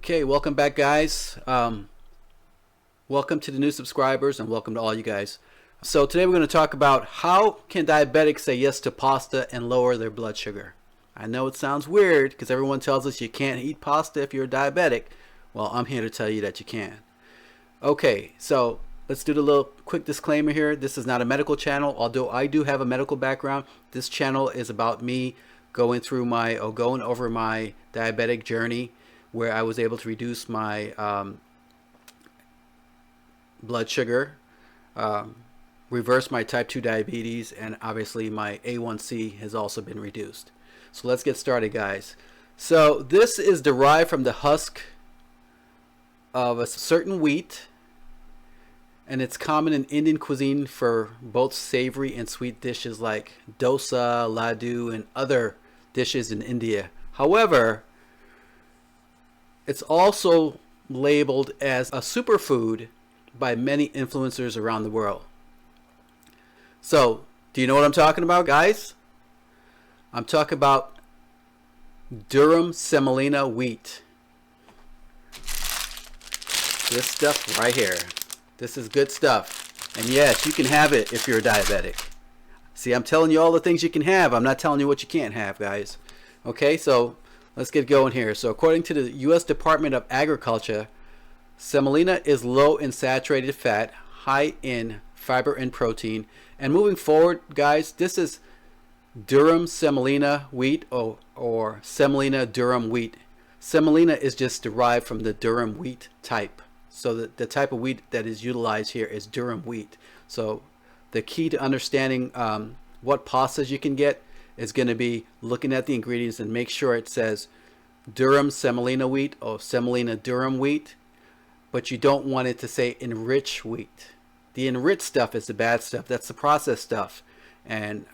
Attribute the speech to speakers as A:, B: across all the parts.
A: Okay, welcome back, guys. Welcome to the new subscribers and welcome to all you guys. So today we're going to talk about how can diabetics say yes to pasta and lower their blood sugar. I know it sounds weird because everyone tells us you can't eat pasta if you're a diabetic. Well, I'm here to tell you that you can. Okay, so let's do the little quick disclaimer here. This is not a medical channel, although I do have a medical background. This channel is about me going over my diabetic journey, where I was able to reduce my blood sugar, reverse my type 2 diabetes, and obviously my A1C has also been reduced. So let's get started, guys. So this is derived from the husk of a certain wheat, and it's common in Indian cuisine for both savory and sweet dishes like dosa, laddu, and other dishes in India. However, it's also labeled as a superfood by many influencers around the world. So, do you know what I'm talking about, guys? I'm talking about durum semolina wheat. This stuff right here. This is good stuff. And yes, you can have it if you're a diabetic. See, I'm telling you all the things you can have. I'm not telling you what you can't have, guys. Okay, so let's get going here. So according to the U.S. Department of Agriculture, semolina is low in saturated fat, high in fiber and protein. And moving forward, guys, this is durum semolina wheat or semolina durum wheat. Semolina is just derived from the durum wheat type. So the type of wheat that is utilized here is durum wheat. So the key to understanding what pastas you can get is going to be looking at the ingredients and make sure it says durum semolina wheat or semolina durum wheat, but you don't want it to say enriched wheat. The enriched stuff is the bad stuff. That's the processed stuff. And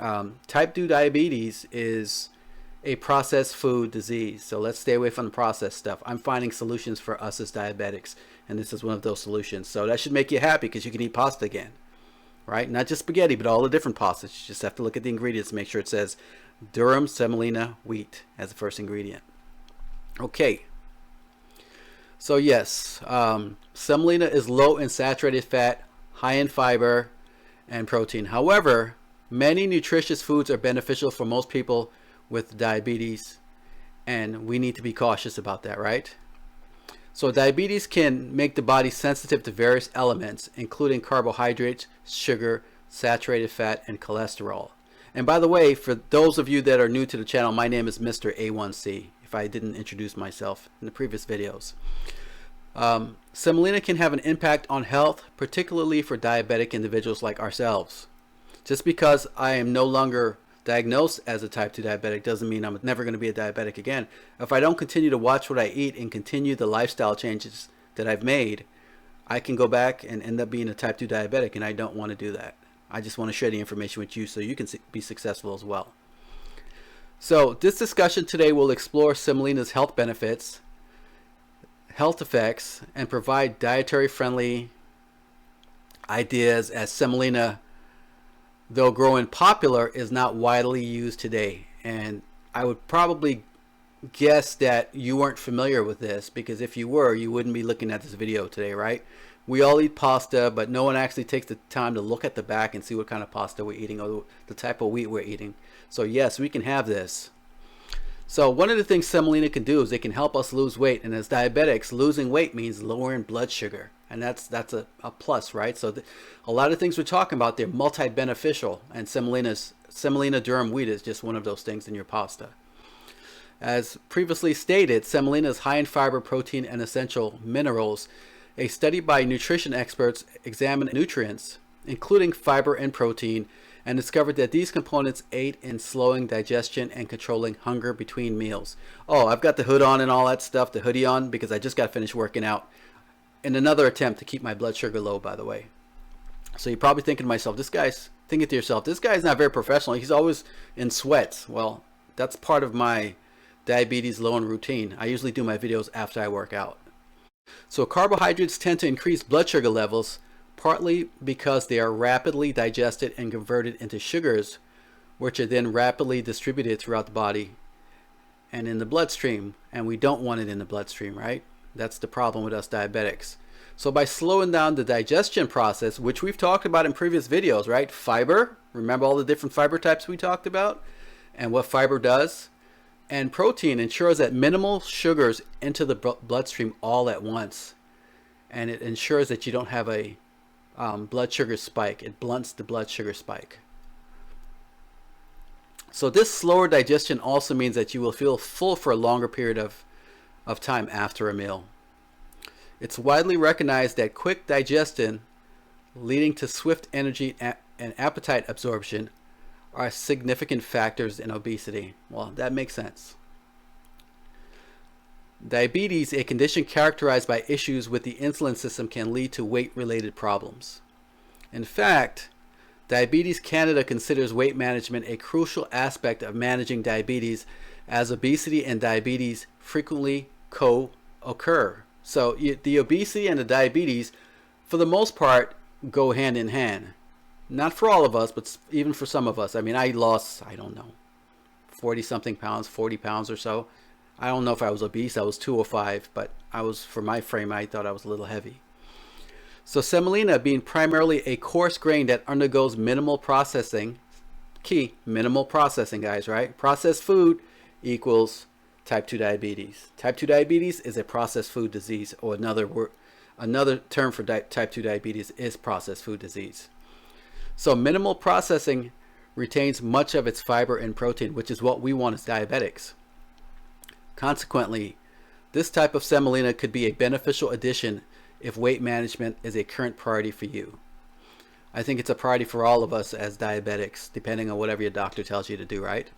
A: type 2 diabetes is a processed food disease. So let's stay away from the processed stuff. I'm finding solutions for us as diabetics, and this is one of those solutions. So that should make you happy because you can eat pasta again. Right? Not just spaghetti, but all the different pastas. You just have to look at the ingredients and make sure it says durum semolina wheat as the first ingredient. Okay. So yes, semolina is low in saturated fat, high in fiber and protein. However, many nutritious foods are beneficial for most people with diabetes, and we need to be cautious about that, right? So diabetes can make the body sensitive to various elements, including carbohydrates, sugar, saturated fat, and cholesterol. And by the way, for those of you that are new to the channel, my name is Mr. A1C, if I didn't introduce myself in the previous videos. Semolina can have an impact on health, particularly for diabetic individuals like ourselves. Just because I am no longer diagnosed as a type 2 diabetic doesn't mean I'm never going to be a diabetic again. If I don't continue to watch what I eat and continue the lifestyle changes that I've made, I can go back and end up being a type 2 diabetic, and I don't want to do that. I just want to share the information with you so you can be successful as well. So this discussion today will explore semolina's health benefits, health effects, and provide dietary friendly ideas, as semolina, though growing popular, is not widely used today. And I would probably guess that you weren't familiar with this, because if you were, you wouldn't be looking at this video today, right? We all eat pasta, but no one actually takes the time to look at the back and see what kind of pasta we're eating or the type of wheat we're eating. So yes, we can have this. So one of the things semolina can do is it can help us lose weight, and as diabetics, losing weight means lowering blood sugar, and that's a plus, right? So a lot of things we're talking about, they're multi-beneficial, and semolina durum wheat is just one of those things in your pasta. As previously stated, semolina is high in fiber, protein, and essential minerals. A study by nutrition experts examined nutrients, including fiber and protein, and discovered that these components aid in slowing digestion and controlling hunger between meals. Oh, I've got the hood on and all that stuff, the hoodie on, because I just got finished working out in another attempt to keep my blood sugar low, by the way. So you're probably thinking to yourself, this guy's not very professional. He's always in sweats. Well, that's part of my diabetes lowering routine. I usually do my videos after I work out. So carbohydrates tend to increase blood sugar levels, partly because they are rapidly digested and converted into sugars, which are then rapidly distributed throughout the body and in the bloodstream. And we don't want it in the bloodstream, right? That's the problem with us diabetics. So by slowing down the digestion process, which we've talked about in previous videos, right? Fiber, remember all the different fiber types we talked about and what fiber does? And protein ensures that minimal sugars enter the bloodstream all at once. And it ensures that you don't have a blood sugar spike. It blunts the blood sugar spike. So this slower digestion also means that you will feel full for a longer period of time after a meal. It's widely recognized that quick digestion leading to swift energy and appetite absorption are significant factors in obesity. Well, that makes sense. Diabetes, a condition characterized by issues with the insulin system, can lead to weight-related problems. In fact, Diabetes Canada considers weight management a crucial aspect of managing diabetes, as obesity and diabetes frequently co-occur. So the obesity and the diabetes, for the most part, go hand in hand. Not for all of us, but even for some of us. I mean, I lost, I don't know, 40-something pounds, 40 pounds or so. I don't know if I was obese. I was 205, but I was, for my frame, I thought I was a little heavy. So semolina, being primarily a coarse grain that undergoes minimal processing, key, minimal processing, guys, right? Processed food equals type 2 diabetes. Type 2 diabetes is a processed food disease, or another term for type 2 diabetes is processed food disease. So minimal processing retains much of its fiber and protein, which is what we want as diabetics. Consequently, this type of semolina could be a beneficial addition if weight management is a current priority for you. I think it's a priority for all of us as diabetics, depending on whatever your doctor tells you to do, right?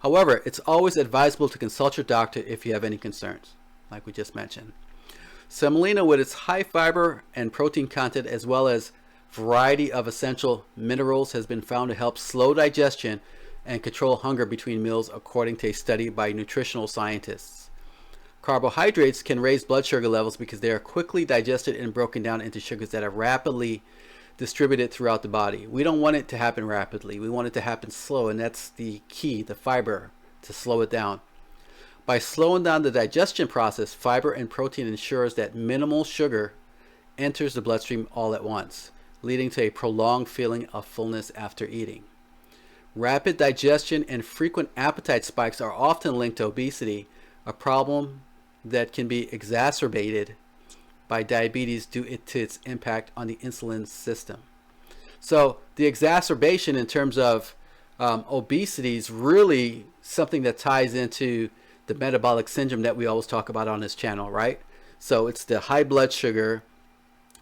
A: However, it's always advisable to consult your doctor if you have any concerns, like we just mentioned. Semolina, with its high fiber and protein content as well as variety of essential minerals, has been found to help slow digestion and control hunger between meals, according to a study by nutritional scientists. Carbohydrates can raise blood sugar levels because they are quickly digested and broken down into sugars that are rapidly distributed throughout the body. We don't want it to happen rapidly. We want it to happen slow, and that's the key, the fiber, to slow it down. By slowing down the digestion process, fiber and protein ensures that minimal sugar enters the bloodstream all at once, leading to a prolonged feeling of fullness after eating. Rapid digestion and frequent appetite spikes are often linked to obesity, a problem that can be exacerbated by diabetes due to its impact on the insulin system. So the exacerbation in terms of obesity is really something that ties into the metabolic syndrome that we always talk about on this channel, right? So it's the high blood sugar,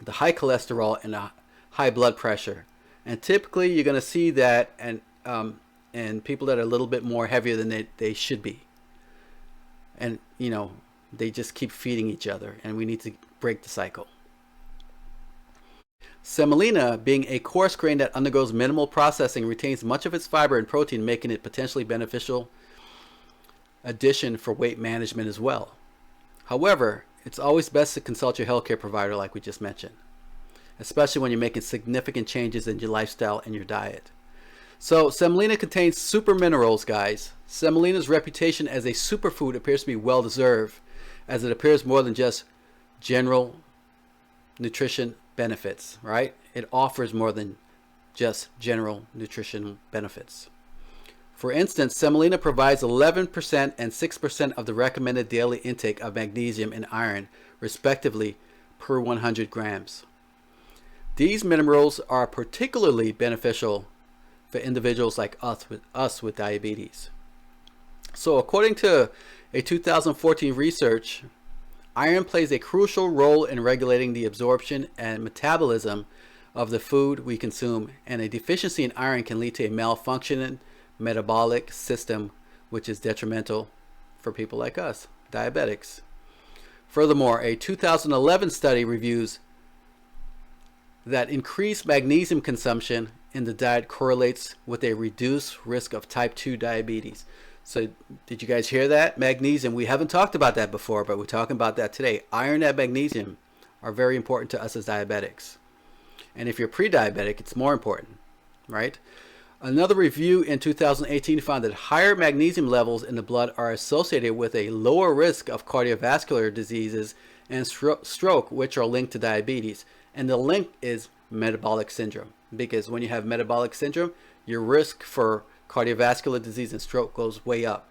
A: the high cholesterol, and the high blood pressure. And typically you're going to see that and people that are a little bit more heavier than they should be. And, you know, they just keep feeding each other, and we need to break the cycle. Semolina, being a coarse grain that undergoes minimal processing, retains much of its fiber and protein, making it potentially beneficial addition for weight management as well. However, it's always best to consult your healthcare provider, like we just mentioned, especially when you're making significant changes in your lifestyle and your diet. So semolina contains super minerals, guys. Semolina's reputation as a superfood appears to be well deserved, as it appears more than just general nutrition benefits, right? It offers more than just general nutrition benefits. For instance, semolina provides 11% and 6% of the recommended daily intake of magnesium and iron, respectively, per 100 grams. These minerals are particularly beneficial for individuals like us with diabetes. So according to a 2014 research, iron plays a crucial role in regulating the absorption and metabolism of the food we consume, and a deficiency in iron can lead to a malfunctioning metabolic system, which is detrimental for people like us, diabetics. Furthermore, a 2011 study reviews that increased magnesium consumption in the diet correlates with a reduced risk of type 2 diabetes. So did you guys hear that? Magnesium, we haven't talked about that before, but we're talking about that today. Iron and magnesium are very important to us as diabetics. And if you're pre-diabetic, it's more important, right? Another review in 2018 found that higher magnesium levels in the blood are associated with a lower risk of cardiovascular diseases and stroke, which are linked to diabetes. And the link is metabolic syndrome, because when you have metabolic syndrome, your risk for cardiovascular disease and stroke goes way up.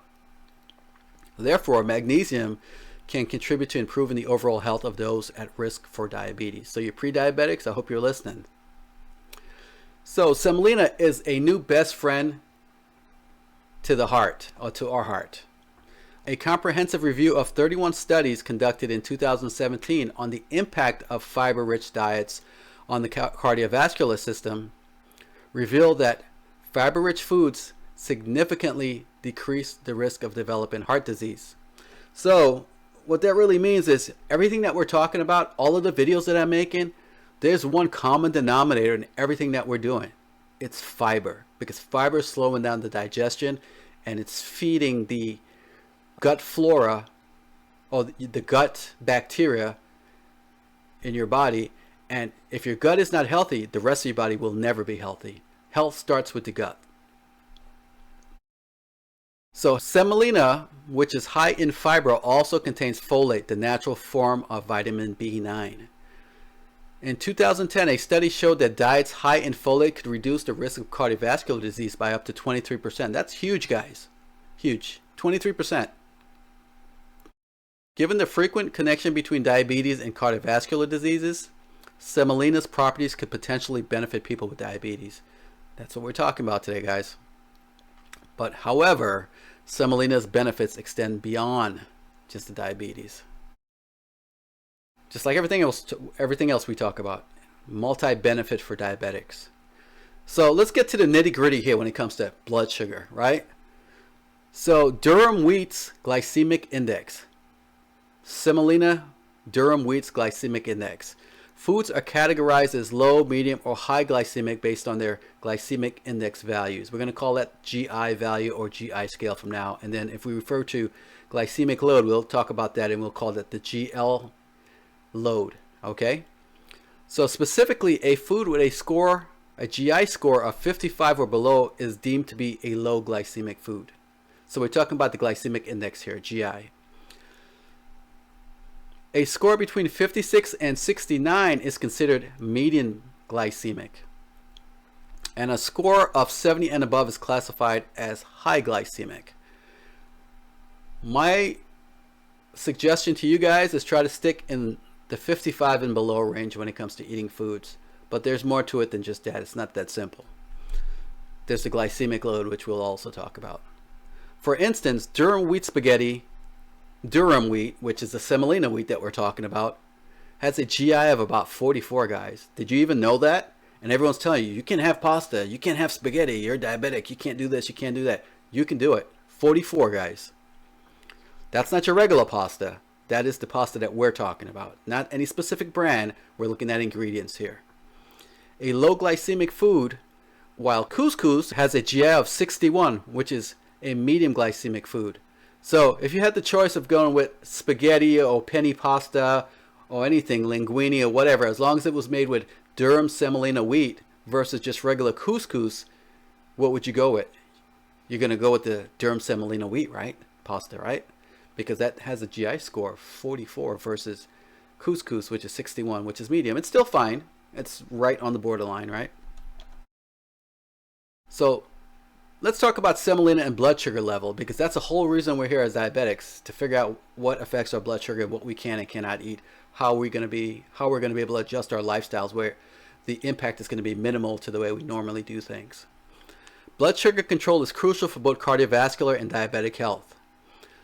A: Therefore, magnesium can contribute to improving the overall health of those at risk for diabetes. So you pre-diabetics, I hope you're listening. So semolina is a new best friend to the heart, or to our heart. A comprehensive review of 31 studies conducted in 2017 on the impact of fiber-rich diets on the cardiovascular system revealed that fiber-rich foods significantly decrease the risk of developing heart disease. So what that really means is everything that we're talking about, all of the videos that I'm making, there's one common denominator in everything that we're doing. It's fiber, because fiber is slowing down the digestion and it's feeding the gut flora or the gut bacteria in your body. And if your gut is not healthy, the rest of your body will never be healthy. Health starts with the gut. So semolina, which is high in fiber, also contains folate, the natural form of vitamin B9. In 2010, a study showed that diets high in folate could reduce the risk of cardiovascular disease by up to 23%. That's huge, guys. Huge. 23%. Given the frequent connection between diabetes and cardiovascular diseases, semolina's properties could potentially benefit people with diabetes. That's what we're talking about today, guys. But however, semolina's benefits extend beyond just the diabetes. Just like everything else we talk about, multi-benefit for diabetics. So let's get to the nitty-gritty here when it comes to blood sugar, right? So durum wheat's glycemic index. Semolina, durum wheat's glycemic index. Foods are categorized as low, medium, or high glycemic based on their glycemic index values. We're going to call that GI value or GI scale from now. And then if we refer to glycemic load, we'll talk about that and we'll call that the GL load. Okay? So specifically, a food with a GI score of 55 or below is deemed to be a low glycemic food. So we're talking about the glycemic index here, GI. A score between 56 and 69 is considered medium glycemic. And a score of 70 and above is classified as high glycemic. My suggestion to you guys is try to stick in the 55 and below range when it comes to eating foods. But there's more to it than just that. It's not that simple. There's the glycemic load, which we'll also talk about. For instance, durum wheat spaghetti, durum wheat, which is the semolina wheat that we're talking about, has a GI of about 44, guys. Did you even know that? And everyone's telling you, you can't have pasta, you can't have spaghetti, you're diabetic, you can't do this, you can't do that. You can do it. 44, guys. That's not your regular pasta. That is the pasta that we're talking about. Not any specific brand. We're looking at ingredients here. A low glycemic food, while couscous has a GI of 61, which is a medium glycemic food. So if you had the choice of going with spaghetti or penny pasta or anything, linguine or whatever, as long as it was made with durum semolina wheat versus just regular couscous, what would you go with? You're going to go with the durum semolina wheat, right? Pasta, right? Because that has a GI score of 44 versus couscous, which is 61, which is medium. It's still fine. It's right on the borderline, right? So let's talk about semolina and blood sugar level, because that's the whole reason we're here as diabetics, to figure out what affects our blood sugar, what we can and cannot eat, how we're going to be able to adjust our lifestyles where the impact is going to be minimal to the way we normally do things. Blood sugar control is crucial for both cardiovascular and diabetic health.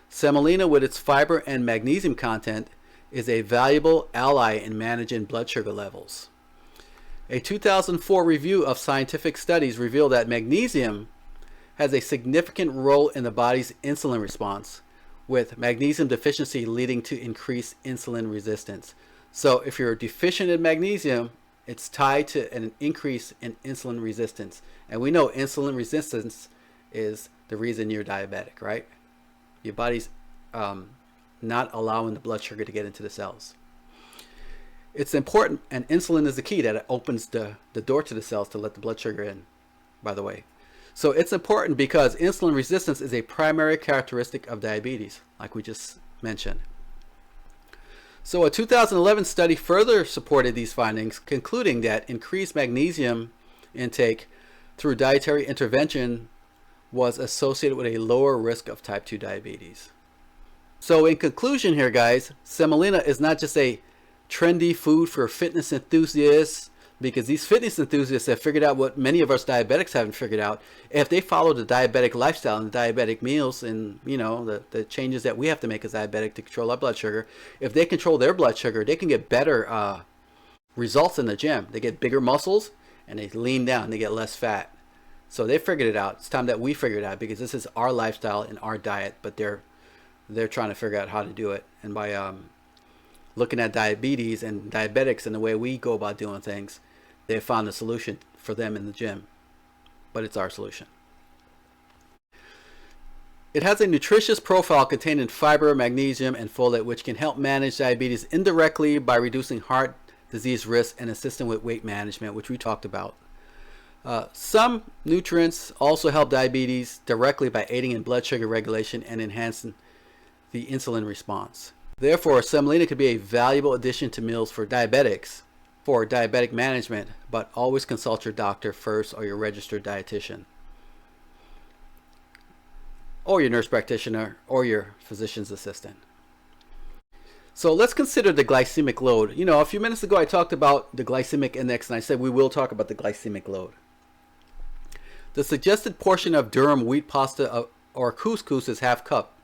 A: Semolina, with its fiber and magnesium content, is a valuable ally in managing blood sugar levels. A 2004 review of scientific studies revealed that magnesium has a significant role in the body's insulin response, with magnesium deficiency leading to increased insulin resistance. So if you're deficient in magnesium, it's tied to an increase in insulin resistance. And we know insulin resistance is the reason you're diabetic, right? Your body's not allowing the blood sugar to get into the cells. It's important, and insulin is the key that opens the door to the cells to let the blood sugar in, by the way. So it's important because insulin resistance is a primary characteristic of diabetes, like we just mentioned. So a 2011 study further supported these findings, concluding that increased magnesium intake through dietary intervention was associated with a lower risk of type 2 diabetes. So in conclusion here, guys, semolina is not just a trendy food for fitness enthusiasts, because these fitness enthusiasts have figured out what many of us diabetics haven't figured out. If they follow the diabetic lifestyle and the diabetic meals and, you know, the changes that we have to make as diabetic to control our blood sugar, if they control their blood sugar, they can get better results in the gym. They get bigger muscles and they lean down, they get less fat. So they figured it out. It's time that we figure it out, because this is our lifestyle and our diet, but they're trying to figure out how to do it. And by looking at diabetes and diabetics and the way we go about doing things, they found a solution for them in the gym, but it's our solution. It has a nutritious profile containing fiber, magnesium, and folate, which can help manage diabetes indirectly by reducing heart disease risk and assisting with weight management, which we talked about. Some nutrients also help diabetes directly by aiding in blood sugar regulation and enhancing the insulin response. Therefore, semolina could be a valuable addition to meals for diabetics for diabetic management, but always consult your doctor first or your registered dietitian or your nurse practitioner or your physician's assistant. So let's consider the glycemic load. You know, a few minutes ago I talked about the glycemic index, and I said we will talk about the glycemic load. The suggested portion of durum wheat pasta or couscous is half cup,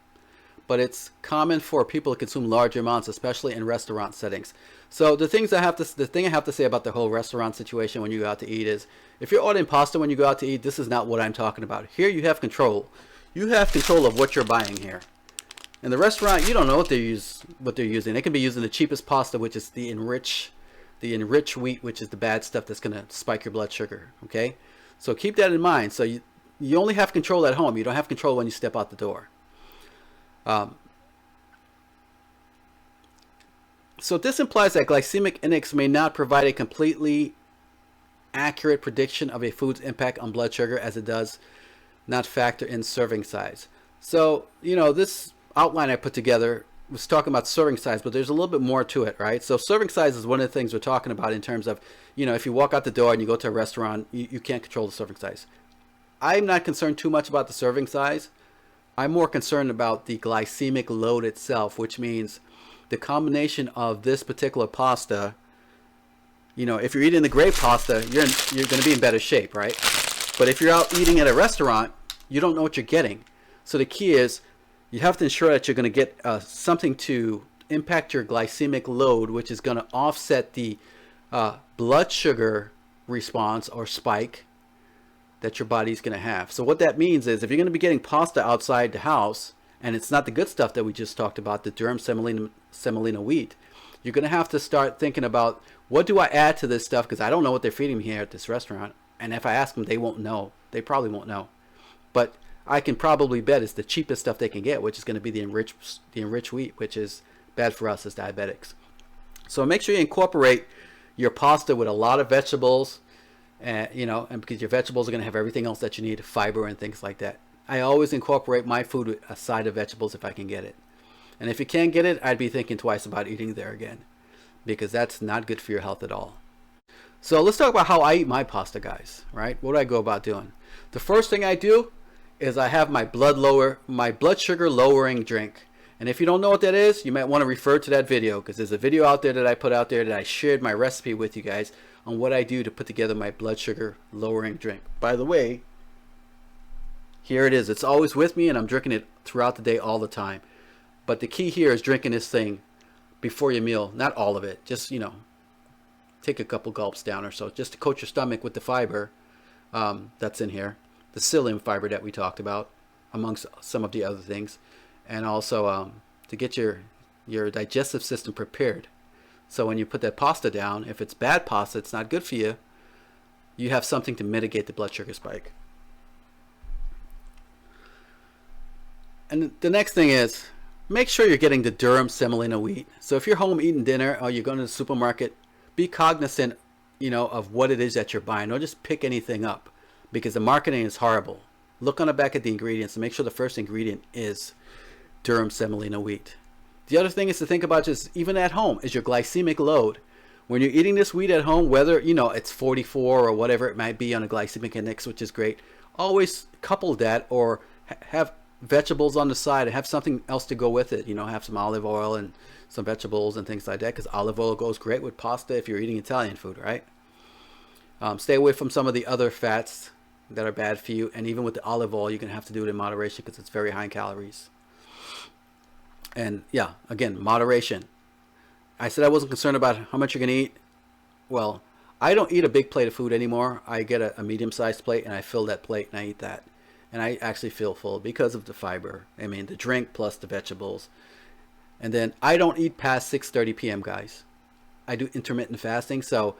A: but it's common for people to consume large amounts, especially in restaurant settings. So the thing I have to say about the whole restaurant situation when you go out to eat is, if you're ordering pasta when you go out to eat, this is not what I'm talking about. Here you have control. You have control of what you're buying here. In the restaurant, you don't know what they're using. They can be using the cheapest pasta, which is the enriched wheat, which is the bad stuff that's going to spike your blood sugar. Okay, so keep that in mind. So you only have control at home. You don't have control when you step out the door. So this implies that glycemic index may not provide a completely accurate prediction of a food's impact on blood sugar, as it does not factor in serving size. So, you know, this outline I put together was talking about serving size, but there's a little bit more to it, right? So serving size is one of the things we're talking about in terms of, you know, if you walk out the door and you go to a restaurant, you can't control the serving size. I'm not concerned too much about the serving size. I'm more concerned about the glycemic load itself, which means the combination of this particular pasta. You know, if you're eating the great pasta, you're going to be in better shape, right? But if you're out eating at a restaurant, you don't know what you're getting. So the key is you have to ensure that you're going to get something to impact your glycemic load, which is going to offset the blood sugar response or spike that your body's going to have. So what that means is, if you're going to be getting pasta outside the house, and it's not the good stuff that we just talked about, the durum semolina wheat, you're going to have to start thinking about, what do I add to this stuff? Because I don't know what they're feeding me here at this restaurant. And if I ask them, they won't know. They probably won't know. But I can probably bet it's the cheapest stuff they can get, which is going to be the enriched wheat, which is bad for us as diabetics. So make sure you incorporate your pasta with a lot of vegetables, and because your vegetables are going to have everything else that you need, fiber and things like that. I always incorporate my food with a side of vegetables if I can get it. And if you can't get it, I'd be thinking twice about eating there again, because that's not good for your health at all. So let's talk about how I eat my pasta, guys, right? What do I go about doing? The first thing I do is I have my blood sugar lowering drink. And if you don't know what that is, you might want to refer to that video, because there's a video out there that I put out there that I shared my recipe with you guys on what I do to put together my blood sugar lowering drink. By the way, here it is. It's always with me, and I'm drinking it throughout the day all the time. But the key here is drinking this thing before your meal. Not all of it. Just, take a couple gulps down or so, just to coat your stomach with the fiber that's in here. The psyllium fiber that we talked about, amongst some of the other things. And also to get your digestive system prepared. So when you put that pasta down, if it's bad pasta, it's not good for you, you have something to mitigate the blood sugar spike. And the next thing is, make sure you're getting the durum semolina wheat. So if you're home eating dinner or you're going to the supermarket, be cognizant, of what it is that you're buying. Don't just pick anything up, because the marketing is horrible. look on the back of the ingredients and make sure the first ingredient is durum semolina wheat. The other thing is to think about, just even at home, is your glycemic load. When you're eating this wheat at home, whether it's 44 or whatever it might be on a glycemic index, which is great, always couple that, or have vegetables on the side and have something else to go with it. Have some olive oil and some vegetables and things like that, because olive oil goes great with pasta if you're eating Italian food, right? Stay away from some of the other fats that are bad for you, and even with the olive oil, you're going to have to do it in moderation because it's very high in calories. And yeah, again, moderation. I said I wasn't concerned about how much you're going to eat. Well, I don't eat a big plate of food anymore. I get a medium-sized plate, and I fill that plate, and I eat that. And I actually feel full because of the fiber. I mean, the drink plus the vegetables. And then I don't eat past 6:30 p.m., guys. I do intermittent fasting, so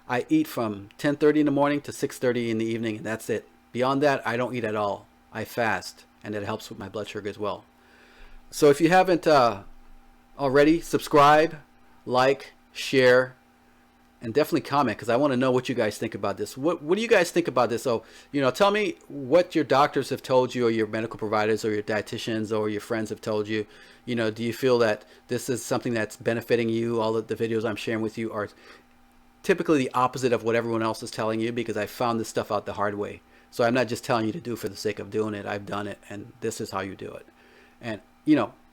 A: I eat from 10:30 in the morning to 6:30 in the evening, and that's it. Beyond that, I don't eat at all. I fast, and it helps with my blood sugar as well. So if you haven't already, subscribe, like, share, and definitely comment, because I want to know what you guys think about this. What do you guys think about this? So, tell me what your doctors have told you, or your medical providers, or your dietitians, or your friends have told you. Do you feel that this is something that's benefiting you? All of the videos I'm sharing with you are typically the opposite of what everyone else is telling you, because I found this stuff out the hard way. So I'm not just telling you to do it for the sake of doing it. I've done it, and this is how you do it. And,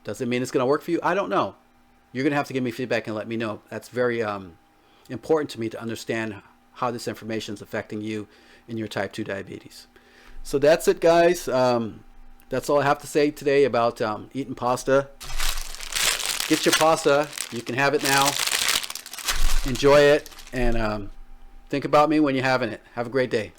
A: does it mean it's going to work for you? I don't know. You're going to have to give me feedback and let me know. That's very important to me to understand how this information is affecting you in your type 2 diabetes. So that's it, guys. That's all I have to say today about eating pasta. Get your pasta. You can have it now. Enjoy it. And think about me when you're having it. Have a great day.